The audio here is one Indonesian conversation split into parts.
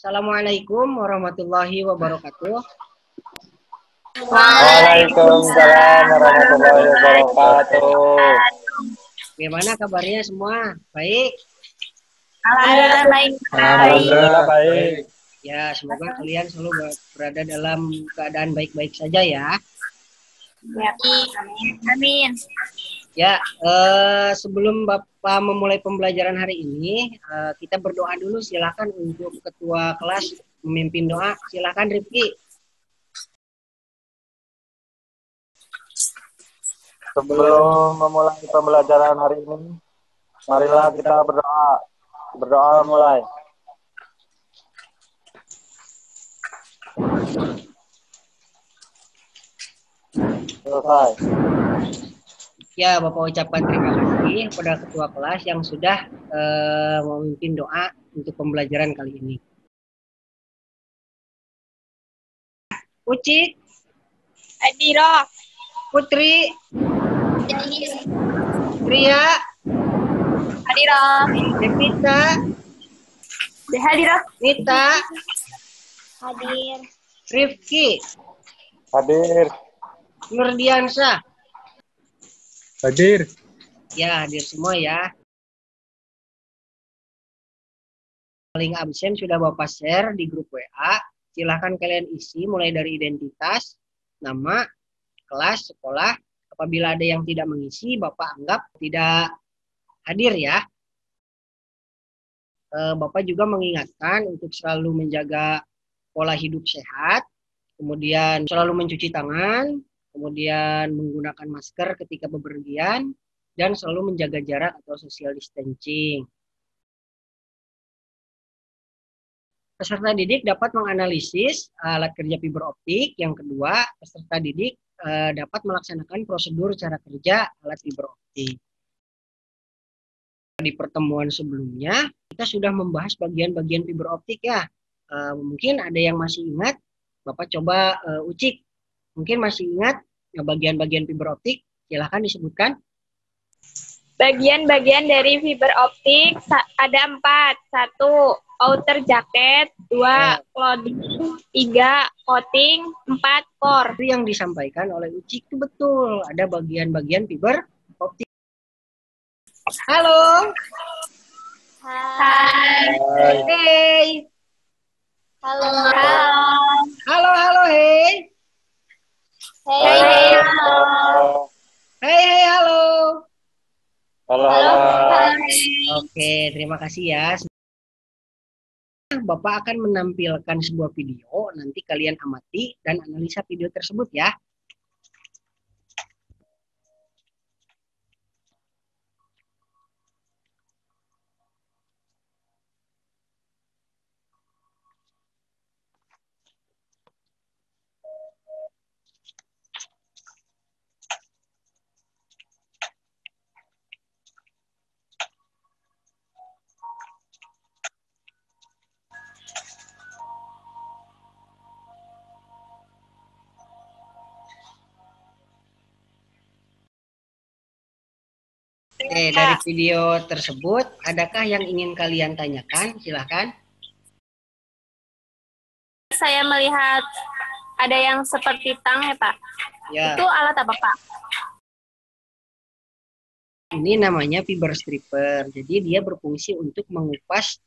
Assalamualaikum warahmatullahi wabarakatuh. Waalaikumsalam warahmatullahi wabarakatuh. Bagaimana kabarnya semua? Baik? Alhamdulillah baik. Alhamdulillah baik. Ya, semoga kalian selalu berada dalam keadaan baik-baik saja ya. Ya, amin. Ya, sebelum Bapak memulai pembelajaran hari ini, kita berdoa dulu. Silakan untuk ketua kelas memimpin doa. Silakan Rifki. Sebelum memulai pembelajaran hari ini, marilah kita berdoa. Berdoa mulai. Selesai. Ya, Bapak ucapkan terima kasih kepada ketua kelas yang sudah memimpin doa untuk pembelajaran kali ini. Uci, Adira, Putri, Ria, Adira, Devita, Hadira, Nita, hadir. Rifki, Hadir. Nurdiansyah. Hadir. Ya, hadir semua ya. Link absen sudah Bapak share di grup WA. Silahkan kalian isi mulai dari identitas, nama, kelas, sekolah. Apabila ada yang tidak mengisi, Bapak anggap tidak hadir ya. Bapak juga mengingatkan untuk selalu menjaga pola hidup sehat, kemudian selalu mencuci tangan, kemudian menggunakan masker ketika bepergian, dan selalu menjaga jarak atau social distancing. Peserta didik dapat menganalisis alat kerja fiber optik. Yang kedua, peserta didik dapat melaksanakan prosedur cara kerja alat fiber optik. Di pertemuan sebelumnya, kita sudah membahas bagian-bagian fiber optik ya. Mungkin ada yang masih ingat, Bapak coba ucik. Mungkin masih ingat bagian-bagian fiber optik, silahkan disebutkan. Bagian-bagian dari fiber optik ada 4. 1. Outer jacket. 2. Clothing. 3. Coating. 4. Core. Yang disampaikan oleh Ucik itu betul. Ada bagian-bagian fiber optik. Halo. Hai. Hey. Halo. Halo, hey. Hey. Hey, halo. Halo. Oke, terima kasih ya. Bapak akan menampilkan sebuah video, nanti kalian amati dan analisa video tersebut ya. Oke, dari video tersebut, adakah yang ingin kalian tanyakan? Silahkan. Saya melihat ada yang seperti tang ya Pak. Ya. Itu alat apa Pak? Ini namanya fiber stripper. Jadi dia berfungsi untuk mengupas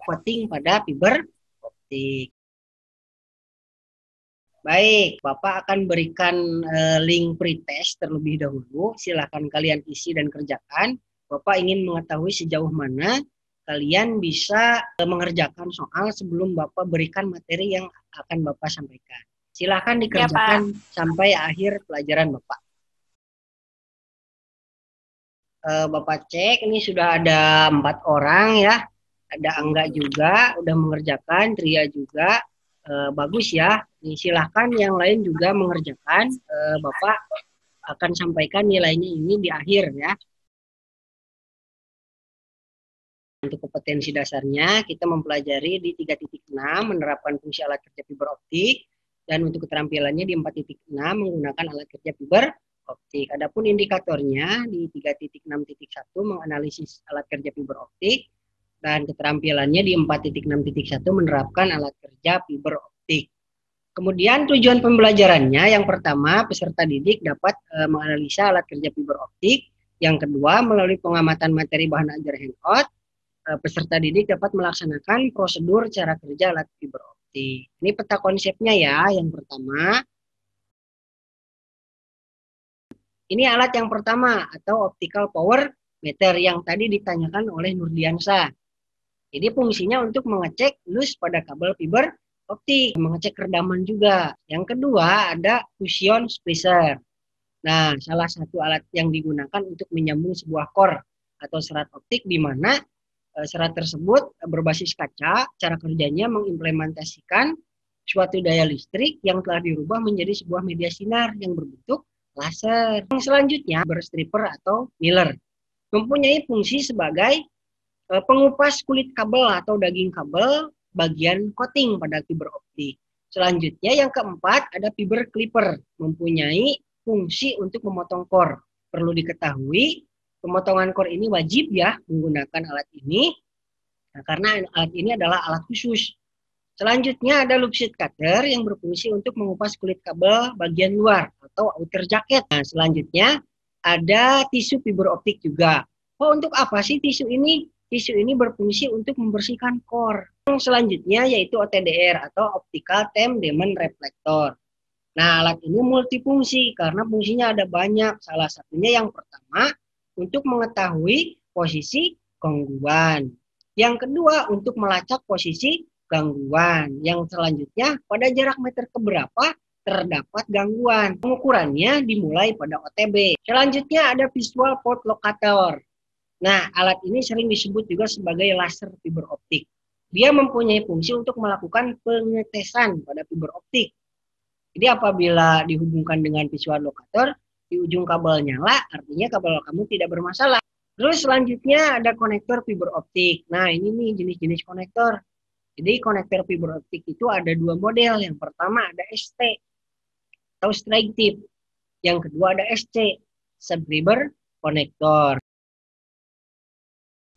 coating pada fiber optik. Baik, Bapak akan berikan link pretest terlebih dahulu. Silakan kalian isi dan kerjakan. Bapak ingin mengetahui sejauh mana kalian bisa mengerjakan soal sebelum Bapak berikan materi yang akan Bapak sampaikan. Silakan dikerjakan ya, sampai akhir pelajaran Bapak. Bapak cek, ini sudah ada 4 orang ya. Ada Angga juga, udah mengerjakan, Tria juga. Bagus ya. Silahkan yang lain juga mengerjakan. Bapak akan sampaikan nilainya ini di akhir ya. Untuk kompetensi dasarnya kita mempelajari di 3.6 menerapkan fungsi alat kerja fiber optik, dan untuk keterampilannya di 4.6 menggunakan alat kerja fiber optik. Adapun indikatornya di 3.6.1 menganalisis alat kerja fiber optik, Dan keterampilannya di 4.6.1 menerapkan alat kerja fiber optik. Kemudian tujuan pembelajarannya, yang pertama peserta didik dapat menganalisa alat kerja fiber optik. Yang kedua, melalui pengamatan materi bahan ajar handout, peserta didik dapat melaksanakan prosedur cara kerja alat fiber optik. Ini peta konsepnya ya. Yang pertama, ini alat yang pertama atau optical power meter yang tadi ditanyakan oleh Nurdiansa. Jadi fungsinya untuk mengecek loose pada kabel fiber optik, mengecek redaman juga. Yang kedua ada fusion splicer. Nah, salah satu alat yang digunakan untuk menyambung sebuah core atau serat optik di mana serat tersebut berbasis kaca. Cara kerjanya mengimplementasikan suatu daya listrik yang telah dirubah menjadi sebuah media sinar yang berbentuk laser. Yang selanjutnya berstripper atau miller mempunyai fungsi sebagai pengupas kulit kabel atau daging kabel bagian coating pada fiber optik. Selanjutnya yang keempat ada fiber clipper, mempunyai fungsi untuk memotong core. Perlu diketahui pemotongan core ini wajib ya menggunakan alat ini, karena alat ini adalah alat khusus. Selanjutnya ada loop sheet cutter yang berfungsi untuk mengupas kulit kabel bagian luar atau outer jacket. Nah, selanjutnya ada tisu fiber optik juga. Oh, untuk apa sih tisu ini? Tisu ini berfungsi untuk membersihkan core. Yang selanjutnya yaitu OTDR atau Optical Time Diamond Reflector. Nah, alat ini multifungsi karena fungsinya ada banyak. Salah satunya yang pertama untuk mengetahui posisi gangguan. Yang kedua untuk melacak posisi gangguan. Yang selanjutnya pada jarak meter keberapa terdapat gangguan. Pengukurannya dimulai pada OTB. Selanjutnya ada Visual Port Locator. Nah, alat ini sering disebut juga sebagai laser fiber optik. Dia mempunyai fungsi untuk melakukan pengetesan pada fiber optik. Jadi apabila dihubungkan dengan visual locator, di ujung kabel nyala, artinya kabel kamu tidak bermasalah. Terus selanjutnya ada konektor fiber optik. Nah, ini nih jenis-jenis konektor. Jadi konektor fiber optik itu ada dua model. Yang pertama ada ST atau straight tip. Yang kedua ada SC, subscriber konektor.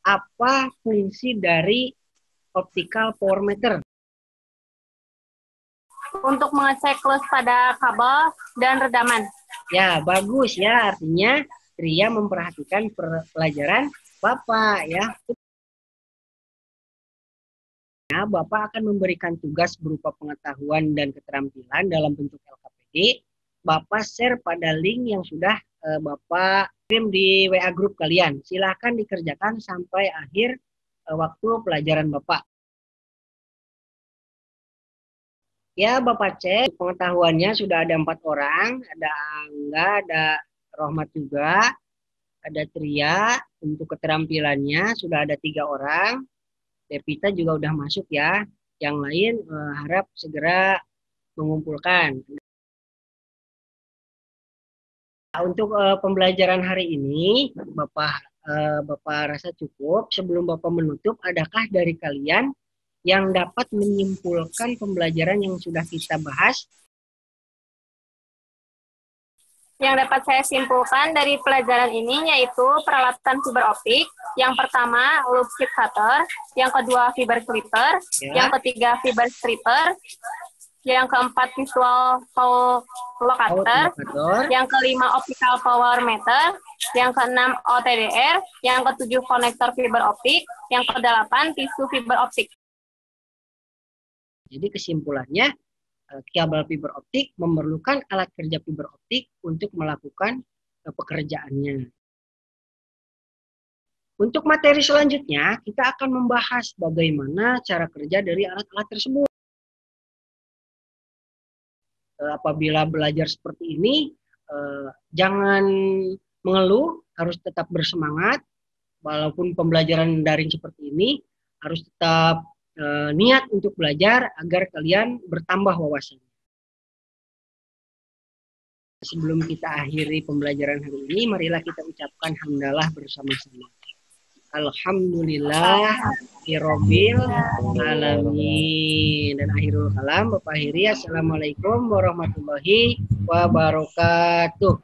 Apa fungsi dari optical power meter? Untuk mengecek loose pada kabel dan redaman. Ya, bagus ya. Artinya Ria memperhatikan pelajaran Bapak ya. Bapak akan memberikan tugas berupa pengetahuan dan keterampilan dalam bentuk LKPD. Bapak share pada link yang sudah Bapak kirim di WA grup kalian. Silahkan dikerjakan sampai akhir waktu pelajaran Bapak. Ya, Bapak cek pengetahuannya sudah ada 4 orang. Ada Angga, ada Rohmat juga, ada Tria. Untuk keterampilannya sudah ada 3 orang. Devita juga udah masuk ya. Yang lain harap segera mengumpulkan. Untuk pembelajaran hari ini, Bapak rasa cukup. Sebelum Bapak menutup, adakah dari kalian yang dapat menyimpulkan pembelajaran yang sudah kita bahas? Yang dapat saya simpulkan dari pelajaran ini yaitu peralatan fiber optik. Yang pertama, loop sheet cutter. Yang kedua, fiber clipper. Ya. Yang ketiga, fiber stripper. Yang keempat, visual power locator. Yang kelima, optical power meter. Yang keenam, OTDR. Yang ketujuh, konektor fiber optik. Yang kedelapan, tisu fiber optik. Jadi kesimpulannya, kabel fiber optik memerlukan alat kerja fiber optik untuk melakukan pekerjaannya. Untuk materi selanjutnya, kita akan membahas bagaimana cara kerja dari alat-alat tersebut. Apabila belajar seperti ini, jangan mengeluh, harus tetap bersemangat. Walaupun pembelajaran daring seperti ini, harus tetap niat untuk belajar agar kalian bertambah wawasan. Sebelum kita akhiri pembelajaran hari ini, marilah kita ucapkan hamdalah bersama-sama. Alhamdulillah Rabbil alamin. Dan akhirul kalam, Bapak akhiri, assalamualaikum warahmatullahi wabarakatuh.